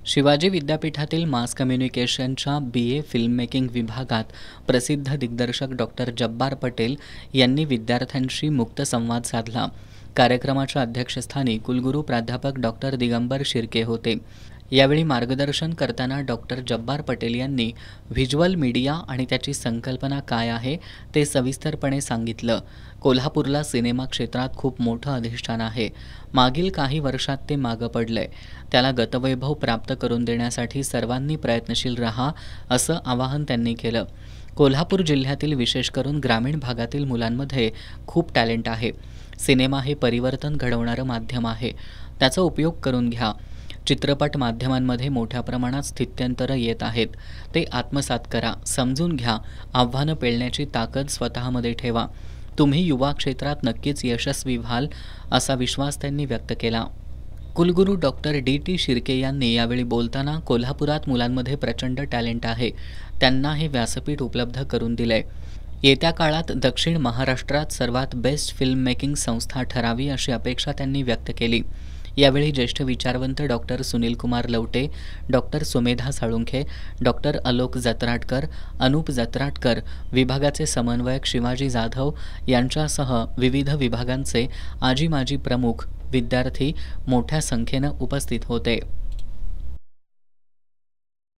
शिवाजी विद्यापीठातील मास कम्युनिकेशनच्या BA film making विभागात प्रसिद्ध दिग्दर्शक डॉक्टर जब्बार पटेल यांनी विद्यार्थ्यांशी मुक्त संवाद साधला। कार्यक्रमाच्या अध्यक्षस्थानी कुलगुरू प्राध्यापक डॉक्टर दिगंबर शिर्के होते। यावेळी मार्गदर्शन करताना डॉक्टर जब्बार पटेल यांनी व्हिज्युअल मीडिया आणि त्याची संकल्पना काय आहे ते सविस्तरपणे सांगितलं। कोल्हापूरला सिनेमा क्षेत्रात खूप मोठं अधिष्ठान आहे। मागील काही वर्षात ते मागं पडलंय, त्याला गतवैभव प्राप्त करून देण्यासाठी सर्वांनी प्रयत्नशील राहा असं आवाहन त्यांनी केलं। कोल्हापूर जिल्ह्यातील विशेष करून ग्रामीण भागातील मुलांमध्ये खूप टॅलेंट आहे। सिनेमा हे परिवर्तन घडवणारं माध्यम आहे, त्याचा उपयोग करून घ्या। चित्रपट माध्यमांमध्ये मोठ्या प्रमाणात स्थित्यंतरं येत आहेत, ते आत्मसात करा, समजून घ्या, आव्हानं पेलण्याची ताकद स्वतःमध्ये ठेवा। तुम्ही युवा क्षेत्रात नक्कीच यशस्वी व्हाल असा विश्वास त्यांनी व्यक्त केला। कुलगुरू डॉक्टर DT शिर्के यांनी यावेळी बोलताना कोल्हापुरात मुलांमध्ये प्रचंड टॅलेंट आहे, त्यांना हे व्यासपीठ उपलब्ध करून दिलंय। येत्या काळात दक्षिण महाराष्ट्रात सर्वात बेस्ट फिल्म मेकिंग संस्था ठरावी अशी अपेक्षा त्यांनी व्यक्त केली। यावेळी ज्येष्ठ विचारवंत doctor Sunil Kumar Lavate, doctor Sumedha Salunkhe, doctor Alok Jatratkar, Anup Jatratkar, विभागाचे समन्वयक शिवाजी जाधव यांच्यासह विविध विभागांचे आजी माजी प्रमुख, विद्यार्थी मोठ्या संख्येनं उपस्थित होते।